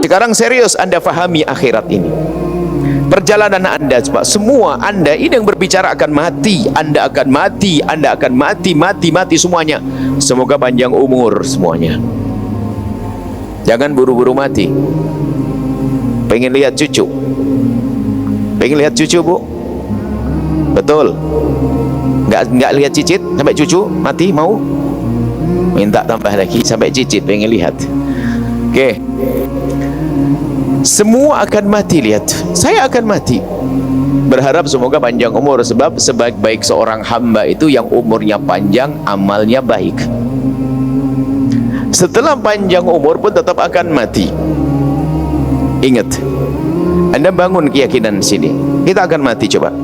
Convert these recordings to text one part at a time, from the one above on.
Sekarang serius Anda fahami akhirat ini. Perjalanan Anda, coba semua Anda ini yang berbicara akan mati, Anda akan mati, Anda akan mati, mati semuanya. Semoga panjang umur semuanya. Jangan buru-buru mati. Pengen lihat cucu? Pengen lihat cucu, Bu? Betul? Nggak lihat cicit sampai cucu mati mau? Minta tambah lagi sampai cicit pengen lihat. Oke. Semua akan mati, lihat. Saya akan mati. Berharap semoga panjang umur, sebab sebaik-baik seorang hamba itu yang umurnya panjang, amalnya baik. Setelah panjang umur pun tetap akan mati. Ingat, Anda bangun keyakinan sini. Kita akan mati, coba.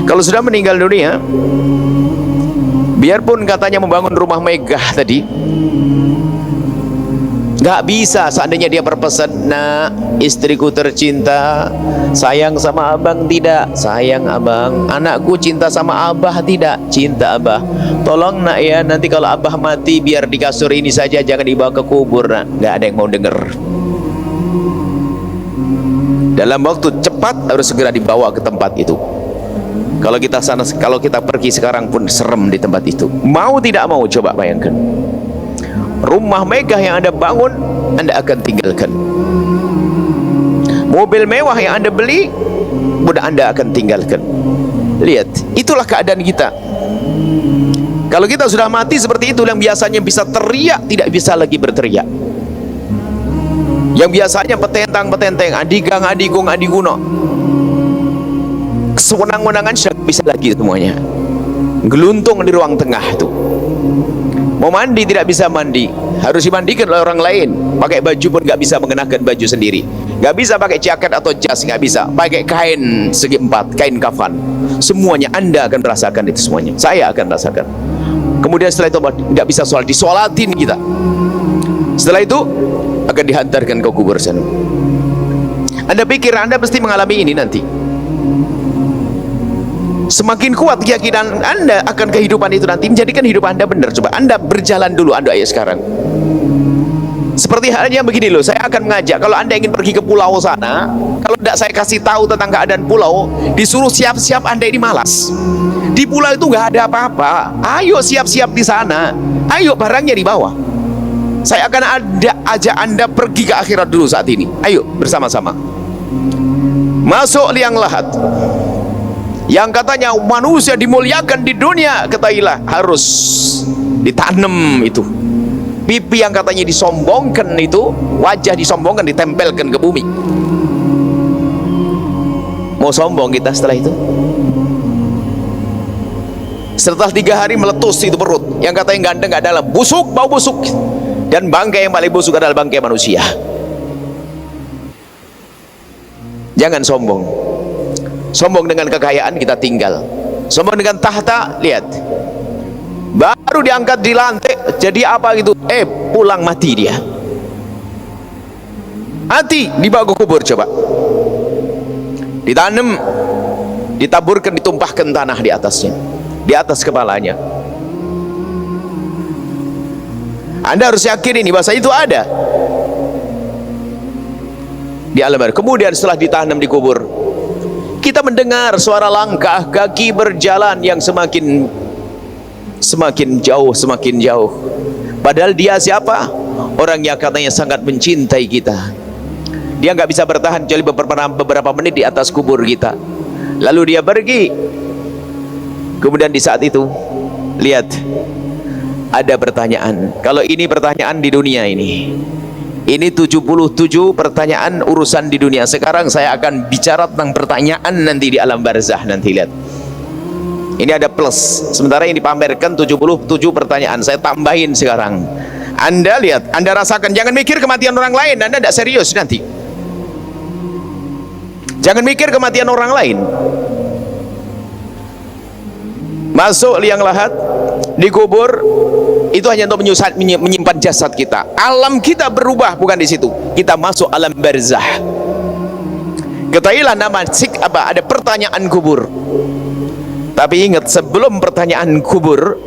Kalau sudah meninggal dunia, biarpun katanya membangun rumah megah tadi, nggak bisa. Seandainya dia berpesan, nak, istriku tercinta, sayang sama abang, tidak, sayang abang. Anakku cinta sama abah, tidak, cinta abah. Tolong nak ya, nanti kalau abah mati biar di kasur ini saja, jangan dibawa ke kubur, nak. Nggak ada yang mau denger. Dalam waktu cepat harus segera dibawa ke tempat itu. Kalau kita pergi sekarang pun serem di tempat itu. Mau tidak mau, coba bayangkan. Rumah megah yang Anda bangun, Anda akan tinggalkan. Mobil mewah yang Anda beli, mudah Anda akan tinggalkan. Lihat, itulah keadaan kita. Kalau kita sudah mati seperti itu, yang biasanya bisa teriak, tidak bisa lagi berteriak. Yang biasanya petentang-petenteng, adigang, adigung, adiguno, kesenang-wenangan sudah bisa lagi semuanya. Geluntung di ruang tengah itu. Mau mandi tidak bisa mandi, harus dimandikan oleh orang lain. Pakai baju pun nggak bisa mengenakan baju sendiri. Nggak bisa pakai jaket atau jas, nggak bisa. Pakai kain segi empat, kain kafan. Semuanya Anda akan merasakan itu semuanya. Saya akan merasakan. Kemudian setelah itu nggak bisa sholat, disolatin kita. Setelah itu akan dihantarkan ke kubur sana. Anda pikir Anda pasti mengalami ini nanti? Semakin kuat keyakinan Anda akan kehidupan itu nanti, menjadikan hidup Anda benar. Coba Anda berjalan dulu, Anda ayo sekarang. Seperti halnya begini loh, saya akan mengajak, kalau Anda ingin pergi ke pulau sana, kalau tidak saya kasih tahu tentang keadaan pulau, disuruh siap-siap, Anda ini malas. Di pulau itu nggak ada apa-apa. Ayo siap-siap di sana. Ayo barangnya di bawah. Saya akan ajak Anda pergi ke akhirat dulu saat ini. Ayo bersama-sama. Masuk liang lahat. Yang katanya manusia dimuliakan di dunia, ketahuilah harus ditanam itu. Pipi yang katanya disombongkan itu, wajah disombongkan, ditempelkan ke bumi. Mau sombong kita setelah itu? Setelah 3 hari meletus itu perut, yang katanya ganteng gak dalam, busuk, bau busuk. Dan bangkai yang paling busuk adalah bangkai manusia. Jangan sombong. Sombong dengan kekayaan kita tinggal. Sombong dengan tahta, lihat. Baru diangkat di lantai, jadi apa gitu? Pulang mati dia. Mati, dibawa ke kubur coba. Ditanam, ditaburkan, ditumpahkan tanah di atasnya, di atas kepalanya. Anda harus yakin ini bahasa itu ada di alam barzakh. Kemudian setelah ditanam di kubur, kita mendengar suara langkah kaki berjalan yang semakin jauh, semakin jauh. Padahal dia siapa? Orang yang katanya sangat mencintai kita. Dia nggak bisa bertahan kecuali beberapa menit di atas kubur kita. Lalu dia pergi. Kemudian di saat itu, lihat, ada pertanyaan. Kalau ini pertanyaan di dunia ini 77 pertanyaan urusan di dunia. Sekarang saya akan bicara tentang pertanyaan nanti di alam barzakh. Nanti lihat, ini ada plus. Sementara yang dipamerkan 77 pertanyaan, saya tambahin sekarang. Anda lihat, Anda rasakan. Jangan mikir kematian orang lain, Anda tidak serius nanti. Jangan mikir kematian orang lain. Masuk liang lahat, dikubur, itu hanya untuk menyimpan jasad kita. Alam kita berubah, bukan di situ. Kita masuk alam barzakh. Ketahuilah nama ada pertanyaan kubur. Tapi ingat, sebelum pertanyaan kubur,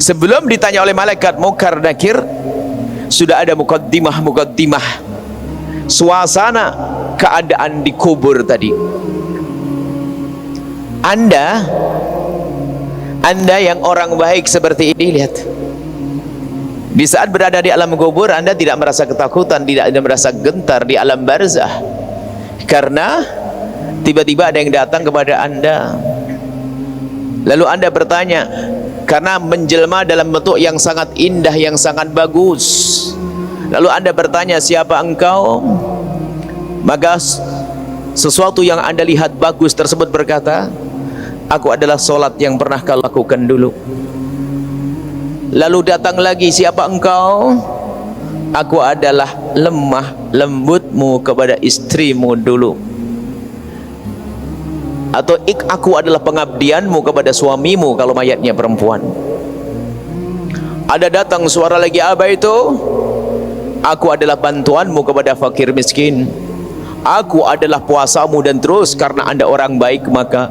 sebelum ditanya oleh malaikat Munkar Nakir, sudah ada mukaddimah suasana keadaan di kubur tadi. Anda yang orang baik seperti ini, lihat, di saat berada di alam kubur Anda tidak merasa ketakutan, tidak merasa gentar di alam barzah, karena tiba-tiba ada yang datang kepada Anda, lalu Anda bertanya, karena menjelma dalam bentuk yang sangat indah, yang sangat bagus, lalu Anda bertanya, siapa engkau? Maka sesuatu yang Anda lihat bagus tersebut berkata, aku adalah solat yang pernah kau lakukan dulu. Lalu datang lagi, siapa engkau? Aku adalah lemah lembutmu kepada istrimu dulu. Atau aku adalah pengabdianmu kepada suamimu kalau mayatnya perempuan. Ada datang suara lagi, apa itu? Aku adalah bantuanmu kepada fakir miskin. Aku adalah puasamu, dan terus karena Anda orang baik, maka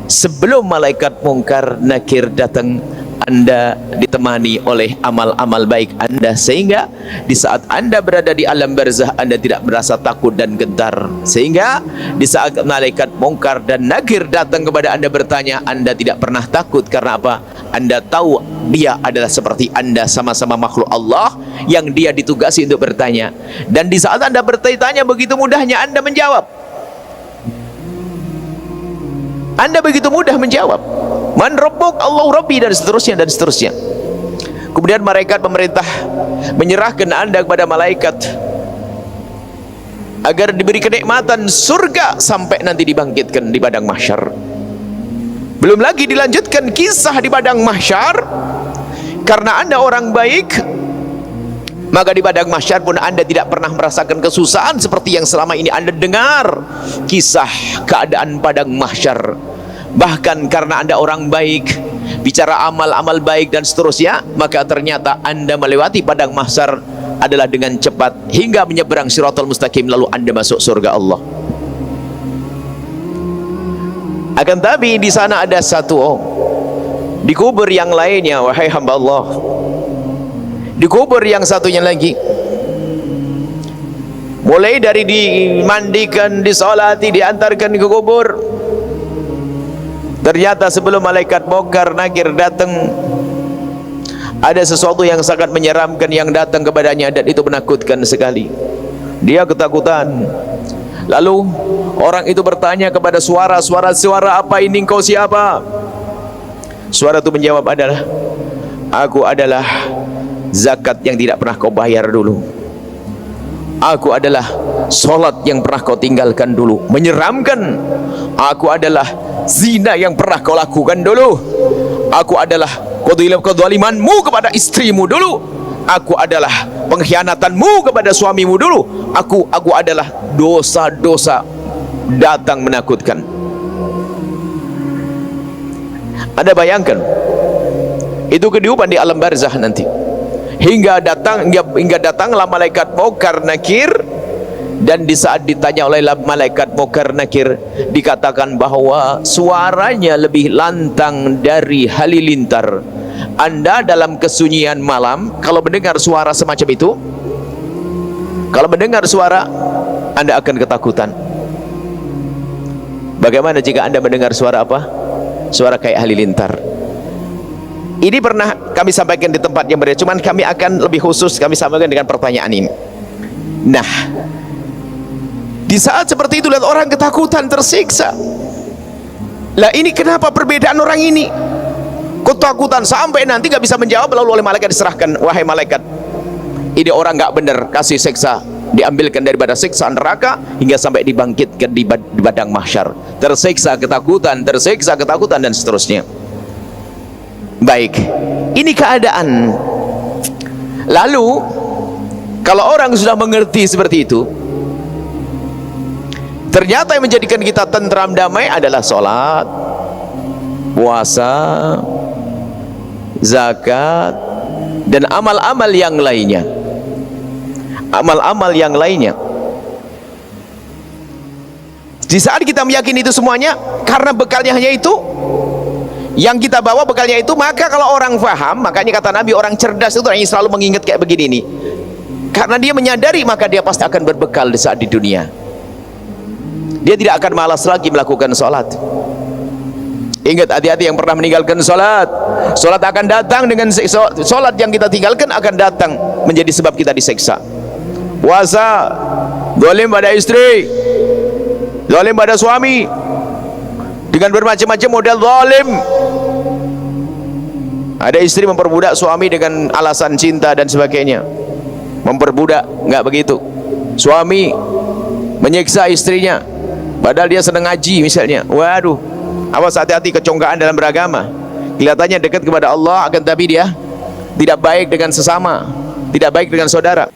sebelum malaikat mungkar nakir datang, Anda ditemani oleh amal-amal baik Anda, sehingga di saat Anda berada di alam barzah Anda tidak merasa takut dan gentar, sehingga di saat malaikat mungkar dan nakir datang kepada Anda bertanya, Anda tidak pernah takut. Karena apa? Anda tahu dia adalah seperti Anda, sama-sama makhluk Allah yang dia ditugasi untuk bertanya. Dan di saat Anda bertanya, begitu mudahnya Anda menjawab. Anda begitu mudah menjawab, man rabbuk, Allahu rabbi, dan seterusnya dan seterusnya. Kemudian malaikat pemerintah menyerahkan Anda kepada malaikat agar diberi kenikmatan surga sampai nanti dibangkitkan di padang mahsyar. Belum lagi dilanjutkan kisah di padang mahsyar. Karena Anda orang baik, maka di padang mahsyar pun Anda tidak pernah merasakan kesusahan seperti yang selama ini Anda dengar kisah keadaan padang mahsyar. Bahkan karena Anda orang baik, bicara amal-amal baik dan seterusnya, maka ternyata Anda melewati padang mahsyar adalah dengan cepat hingga menyeberang Shiratal Mustaqim, lalu Anda masuk surga Allah. Akan tapi di sana ada satu, di kubur yang lainnya, wahai hamba Allah, di kubur yang satunya lagi, mulai dari dimandikan, disolati, diantarkan ke kubur, ternyata sebelum malaikat mungkar nakir datang, ada sesuatu yang sangat menyeramkan yang datang kepadanya, dan itu menakutkan sekali. Dia ketakutan. Lalu orang itu bertanya kepada suara apa ini, engkau siapa? Suara itu menjawab adalah, aku adalah zakat yang tidak pernah kau bayar dulu. Aku adalah solat yang pernah kau tinggalkan dulu. Menyeramkan. Aku adalah zina yang pernah kau lakukan dulu. Aku adalah kezalimanmu kepada istrimu dulu. Aku adalah pengkhianatanmu kepada suamimu dulu. Aku adalah dosa-dosa datang menakutkan. Anda bayangkan itu kehidupan di alam barzah nanti, hingga datanglah malaikat mungkar nakir. Dan di saat ditanya oleh malaikat mungkar nakir, dikatakan bahwa suaranya lebih lantang dari halilintar. Anda dalam kesunyian malam, kalau mendengar suara semacam itu, kalau mendengar suara, Anda akan ketakutan. Bagaimana jika Anda mendengar suara apa? Suara kayak halilintar. Ini pernah kami sampaikan di tempat yang berbeda, cuman kami akan lebih khusus kami sampaikan dengan pertanyaan ini. Nah, di saat seperti itu lihat orang ketakutan, tersiksa. Lah ini kenapa perbedaan orang ini? Ketakutan sampai nanti gak bisa menjawab, lalu oleh malaikat diserahkan, wahai malaikat, ini orang gak benar, kasih siksa, diambilkan daripada siksa neraka hingga sampai dibangkitkan di padang mahsyar. Tersiksa ketakutan, dan seterusnya. Baik, ini keadaan. Lalu kalau orang sudah mengerti seperti itu, ternyata yang menjadikan kita tentram damai adalah sholat, puasa, zakat, dan amal-amal yang lainnya. Amal-amal yang lainnya. Di saat kita meyakini itu semuanya, karena bekalnya hanya itu, yang kita bawa bekalnya itu, maka kalau orang faham, makanya kata Nabi, orang cerdas itu orang yang selalu mengingat kayak begini nih. Karena dia menyadari, maka dia pasti akan berbekal di saat di dunia. Dia tidak akan malas lagi melakukan sholat. Ingat, hati-hati yang pernah meninggalkan sholat. Sholat akan datang dengan sholat yang kita tinggalkan akan datang menjadi sebab kita diseksa. Puasa, zalim pada istri, zalim pada suami, dengan bermacam-macam model zalim. Ada istri memperbudak suami dengan alasan cinta dan sebagainya. Memperbudak, enggak begitu. Suami menyiksa istrinya padahal dia sedang ngaji misalnya. Waduh, awas, hati-hati kecongkaan dalam beragama. Kelihatannya dekat kepada Allah, akan tapi dia tidak baik dengan sesama, tidak baik dengan saudara.